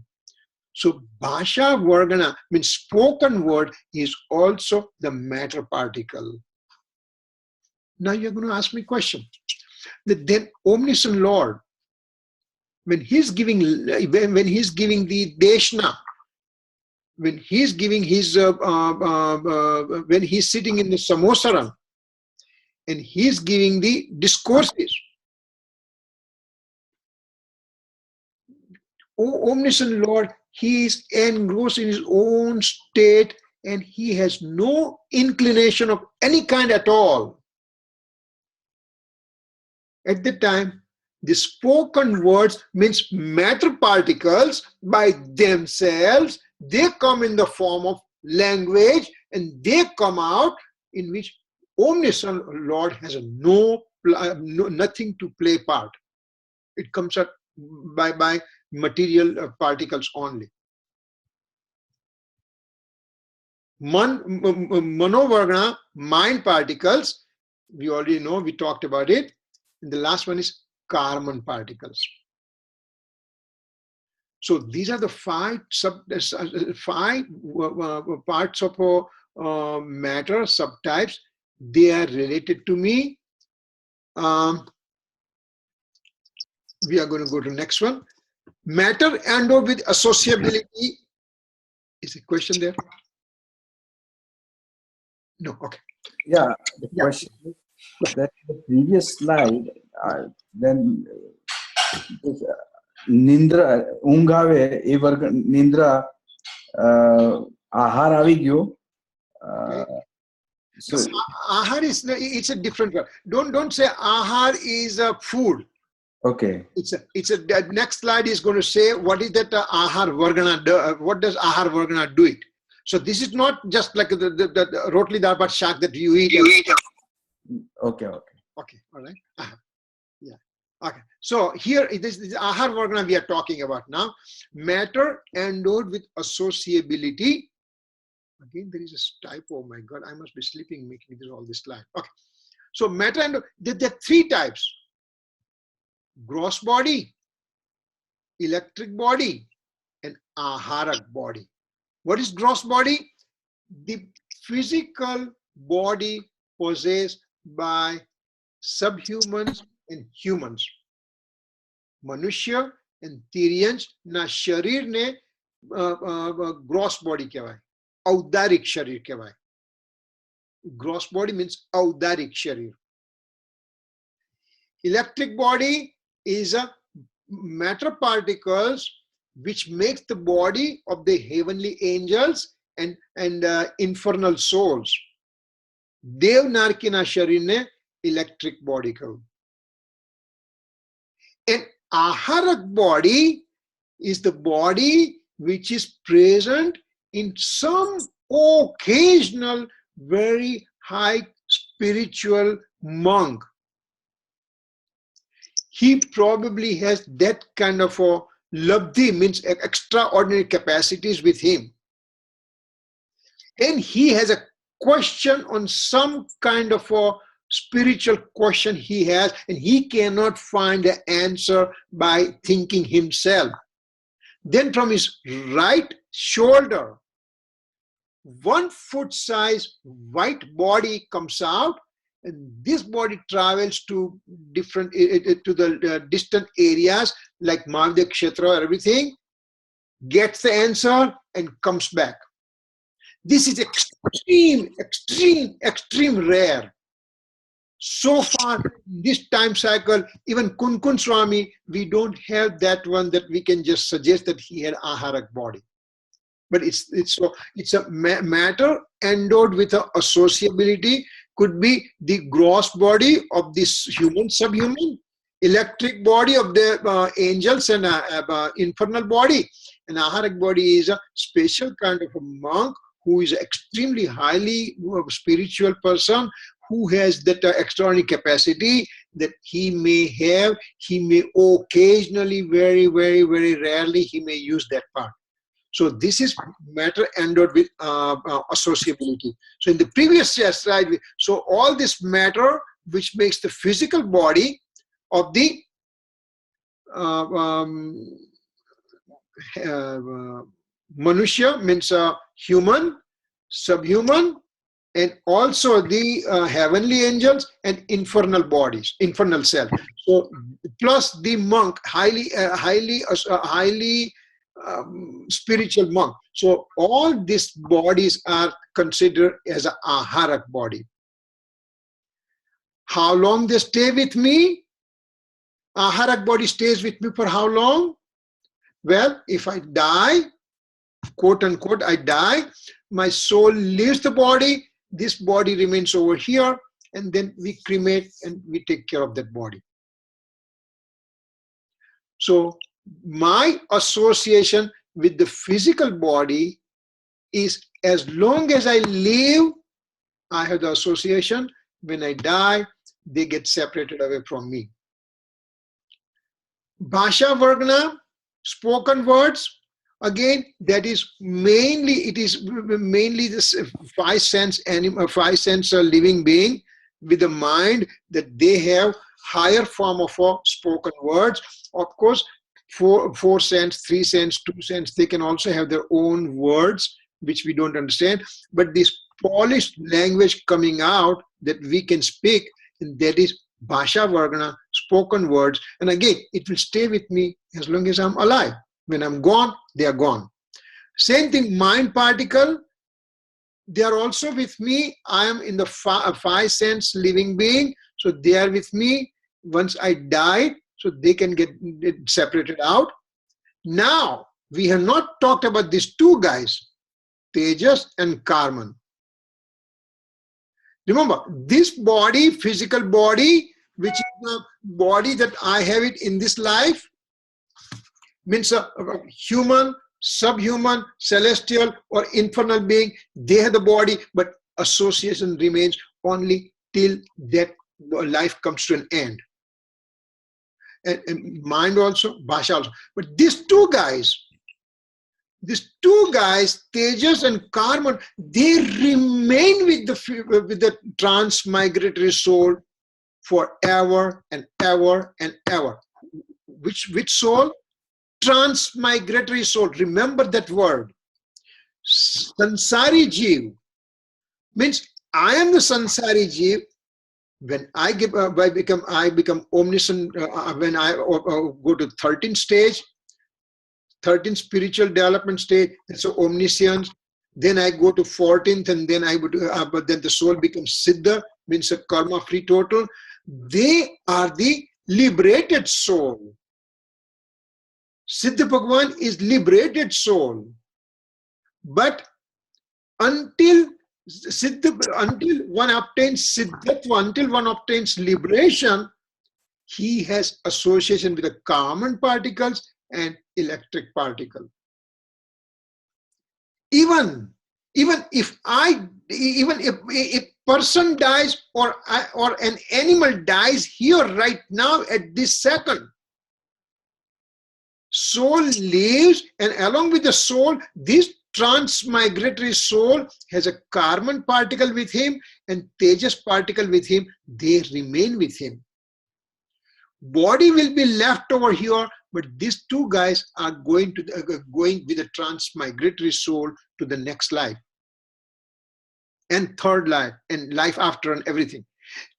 So Bhasha Vargana means spoken word is also the matter particle. Now you're going to ask me a question. Then omniscient Lord, when he's giving the Deshna, when he's giving his when he's sitting in the Samosaram and he's giving the discourses, omniscient Lord, he is engrossed in his own state and he has no inclination of any kind at all. At the time, the spoken words means matter particles by themselves. They come in the form of language and they come out in which omniscient Lord has nothing to play part. It comes out by material particles only. Manovargana, mind particles, we already know, we talked about it. And the last one is Karman particles. So these are the five parts of matter, subtypes. They are related to me. We are going to go to the next one. Matter endowed with associability. Is a question there? No, okay. Yeah, the question is that the previous slide, then Nindra, ungave, e varga Nindra, ahar આવી ગયો. So ahar is, it's a different word. Don't say ahar is a food. Okay. The next slide is going to say what is that ahar vargana do, what does ahar vargana do it. So this is not just like the rotli dal bhat shak that you eat. Okay. Okay, all right. Yeah. Okay. So here this ahar vargana we are talking about now. Matter endowed with associability. Again, there is a typo. Oh my God, I must be sleeping making this all this slide. Okay. So matter endowed, there are three types. Gross body, electric body, and aharak body. What is gross body? The physical body possessed by subhumans and humans. Manushya and Tiryans na sharir ne gross body kehvaye. Audarik sharir kehvaye. Gross body means audarik sharir. Electric body is a matter particles which makes the body of the heavenly angels and infernal souls. Dev narkina sharir ne electric body kahu. And aharak body is the body which is present in some occasional very high spiritual monk. He probably has that kind of a labdhi, means extraordinary capacities with him. And he has a question on some kind of a spiritual question he has, and he cannot find the answer by thinking himself. Then from his right shoulder, 1 foot size white body comes out, and this body travels to different to the distant areas like Mahavya Kshetra or everything, gets the answer and comes back. This is extreme rare. So far, this time cycle, even Kunkun Swami, we don't have that one that we can just suggest that he had aharak body. But it's a matter endowed with a associability. Could be the gross body of this human, subhuman, electric body of the angels and infernal body. And aharak body is a special kind of a monk who is extremely highly spiritual person, who has that extraordinary capacity that he may occasionally, very, very, very rarely, he may use that part. So this is matter endowed with associability. So in the previous slide, so all this matter which makes the physical body of the Manushya means human, subhuman, and also the heavenly angels and infernal bodies, infernal self. So plus the monk, highly spiritual monk. So all these bodies are considered as a aharak body. How long they stay with me? Aharak body stays with me for how long? Well, if I die, quote unquote, I die, my soul leaves the body, this body remains over here, and then we cremate and we take care of that body. So my association with the physical body is as long as I live, I have the association. When I die, they get separated away from me. Bhasha Vargana, spoken words, again, that is mainly, it is mainly this five sense living being with a mind that they have higher form of spoken words. Of course, 4 cents, 3 cents, 2 cents, they can also have their own words, which we don't understand. But this polished language coming out that we can speak, and that is Bhasha Vargana, spoken words. And again, it will stay with me as long as I'm alive. When I'm gone, they are gone. Same thing, mind particle, they are also with me. I am in the 5 sense living being, so they are with me once I die, so they can get separated out. Now, we have not talked about these 2 guys, Tejas and Karman. Remember, this body, physical body, which is the body that I have it in this life, means a human, subhuman, celestial, or infernal being. They have the body, but association remains only till that life comes to an end. And mind also, Bhasha also. But these 2 guys, Tejas and Karman, they remain with the transmigratory soul forever and ever and ever. Which soul? Transmigratory soul. Remember that word. Sansari Jeev means I am the Sansari Jeev. When I become omniscient, when I go to 13th stage, 13th spiritual development stage, that's omniscience. Then I go to 14th, and then I would, but then the soul becomes Siddha, means a karma-free total. They are the liberated soul. Siddha Bhagavan is liberated soul. But until one obtains Siddhatva, until one obtains liberation, he has association with the common particles and electric particle. Even if a person dies or an animal dies here right now at this second, soul lives, and along with the soul, this transmigratory soul has a Karman particle with him and Tejas particle with him. They remain with him. Body will be left over here, but these 2 guys are going with the transmigratory soul to the next life and third life and life after and everything.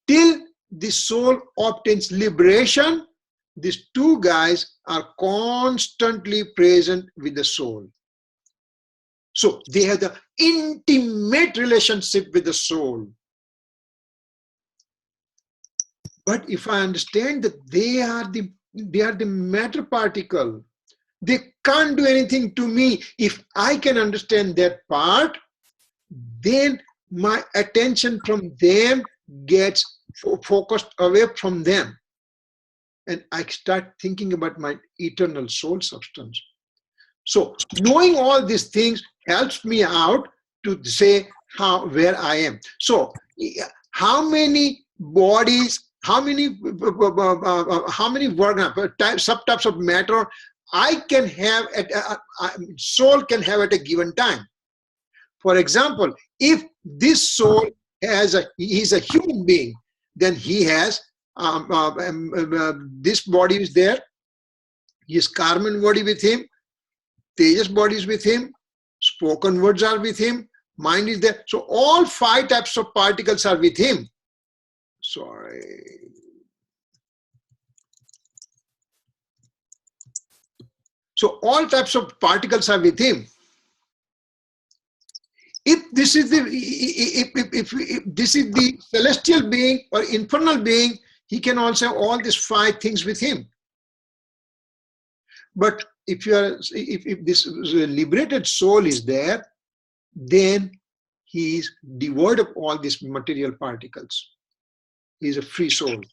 Till the soul obtains liberation, these 2 guys are constantly present with the soul. So they have the intimate relationship with the soul. But if I understand that they are the matter particle, they can't do anything to me. If I can understand that part, then my attention from them gets focused away from them. And I start thinking about my eternal soul substance. So knowing all these things helps me out to say where I am. So how many bodies, how many subtypes of matter I can have soul can have at a given time. For example, if this soul he's a human being, then he has this body is there, his Karman body with him, Tejas body is with him, spoken words are with him, mind is there. So all 5 types of particles are with him. Sorry. So all types of particles are with him. If this is the if this is the celestial being or infernal being, he can also have all these 5 things with him. But if you are if this liberated soul is there, then he is devoid of all these material particles. He is a free soul.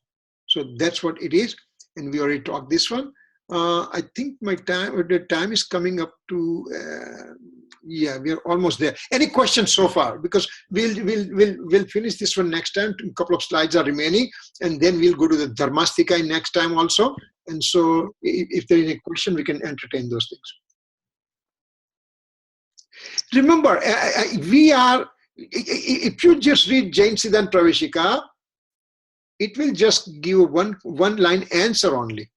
So that's what it is. And we already talked this one. I think the time is coming up to, yeah, we are almost there. Any questions so far? Because we'll finish this one next time. A couple of slides are remaining, and then we'll go to the Dharmastika next time also. And so if there is a question, we can entertain those things. Remember, we are, if you just read Jain Siddhanta Praveshika, it will just give one line answer only.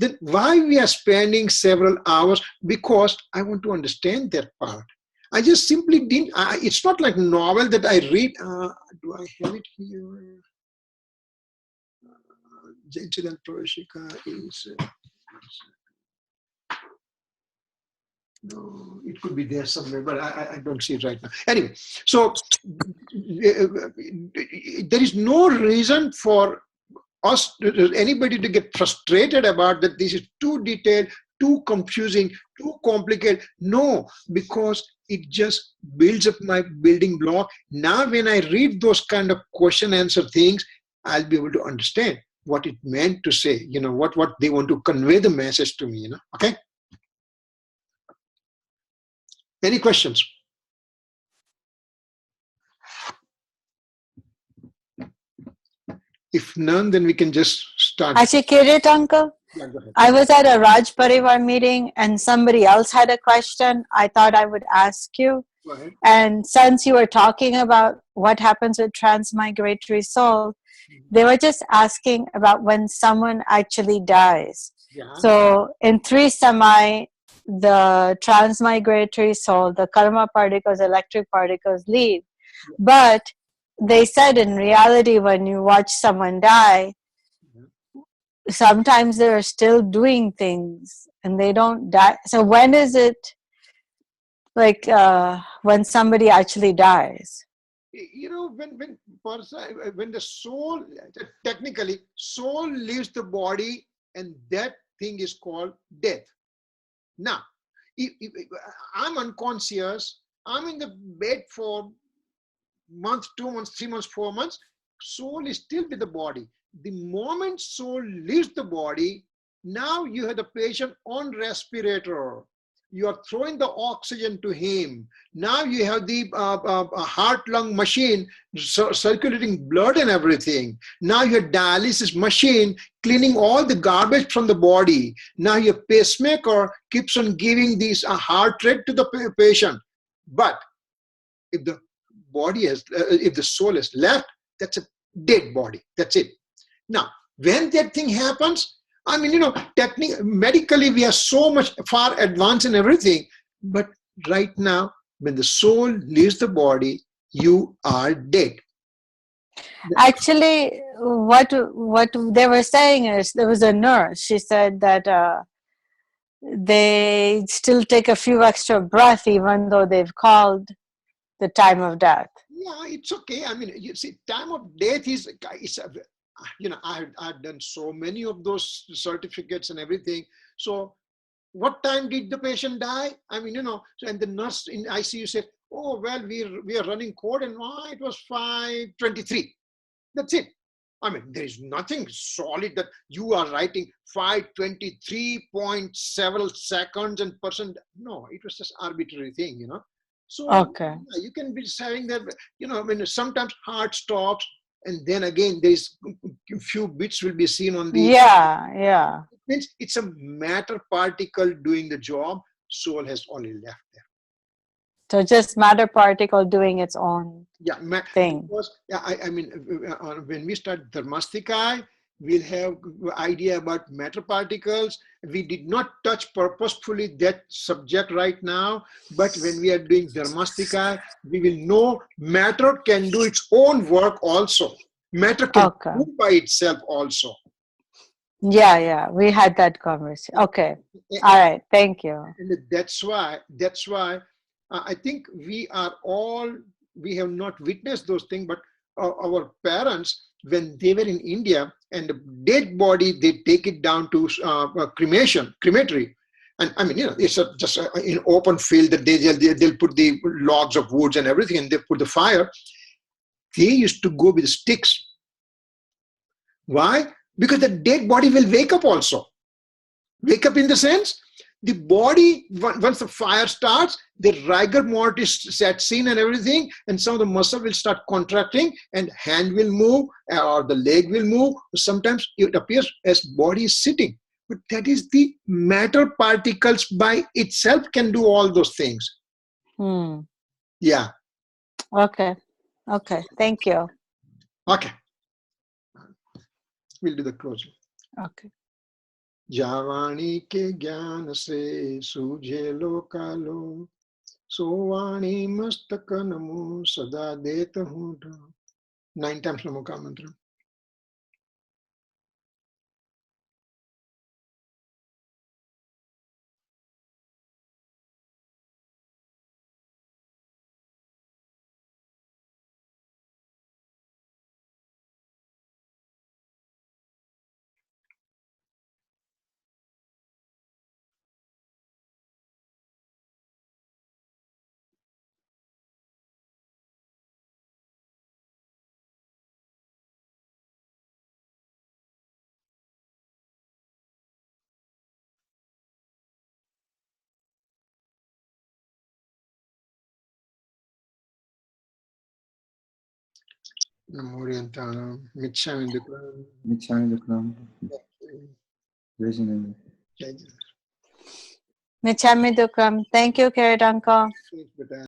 Then why we are spending several hours? Because I want to understand that part. I just simply didn't, it's not like novel that I read. Do I have it here? Jain Siddhanta Praveshika is, no, it could be there somewhere, but I don't see it right now. Anyway, so there is no reason for us, anybody to get frustrated about that this is too detailed, too confusing, too complicated. No, because it just builds up my building block. Now when I read those kind of question answer things, I'll be able to understand what it meant to say, you know, what they want to convey the message to me, you know. Okay. Any questions? If none, then we can just start. Kirit, uncle. Yeah, go ahead. I was at a Raj Parivar meeting and somebody else had a question. I thought I would ask you. Go ahead. And since you were talking about what happens with transmigratory soul, they were just asking about when someone actually dies. Yeah. So in 3 semi, the transmigratory soul, the karma particles, electric particles leave. But they said in reality, when you watch someone die, sometimes they're still doing things and they don't die. So when is it like when somebody actually dies? You know, when the soul, technically, soul leaves the body, and that thing is called death. Now, if I'm unconscious, I'm in the bed for month, 2 months, 3 months, 4 months, soul is still with the body. The moment soul leaves the body, now you have the patient on respirator. You are throwing the oxygen to him. Now you have the heart-lung machine circulating blood and everything. Now your dialysis machine cleaning all the garbage from the body. Now your pacemaker keeps on giving this heart rate to the patient. But if the body has, if the soul has left, that's a dead body. That's it. Now, when that thing happens, I mean, you know, medically, we are so much far advanced in everything. But right now, when the soul leaves the body, you are dead. Actually, what they were saying is, there was a nurse. She said that they still take a few extra breaths even though they've called the time of death. Yeah, it's okay. I mean, you see, time of death is, you know, I've done so many of those certificates and everything. So what time did the patient die? I mean, you know, and the nurse in ICU said, oh, well, we are running code, and it was 5:23. That's it. I mean, there is nothing solid that you are writing 5:23.7 seconds and percent. No, it was just arbitrary thing, you know. So Okay. yeah, you can be saying that, you know, I mean, sometimes heart stops, and then again, there's a few bits will be seen on the. Yeah. It means it's a matter particle doing the job. Soul has already left there. So just matter particle doing its own Yeah, thing. because, yeah, I mean, when we start Dharmastika, we'll have idea about matter particles. We did not touch purposefully that subject right now, but when we are doing Dharmastika, we will know matter can do its own work also. Matter can Okay. move by itself also. Yeah, we had that conversation. Okay. All right. Thank you. And that's why I think we have not witnessed those things, but our parents, when they were in India, and the dead body, they take it down to crematory. And I mean, it's just an open field that they'll put the logs of woods and everything, and they put the fire. They used to go with sticks. Why? Because the dead body will wake up also. Wake up in the sense, the body, once the fire starts, the rigor mortis sets in and everything, and some of the muscle will start contracting, and hand will move, or the leg will move. Sometimes it appears as body is sitting. But that is the matter particles by itself can do all those things. Yeah. Okay. Thank you. Okay. We'll do the closing. Okay. Javani ke gyan se suje lokalo, sovani mastaka namo sada deta hu. 9 times Namoka mantra. Namo Orientanam, Michami Dukram. Michani Dukram. Virginia. Michami Dukram. Thank you, Kirit uncle. Thanks, Beta.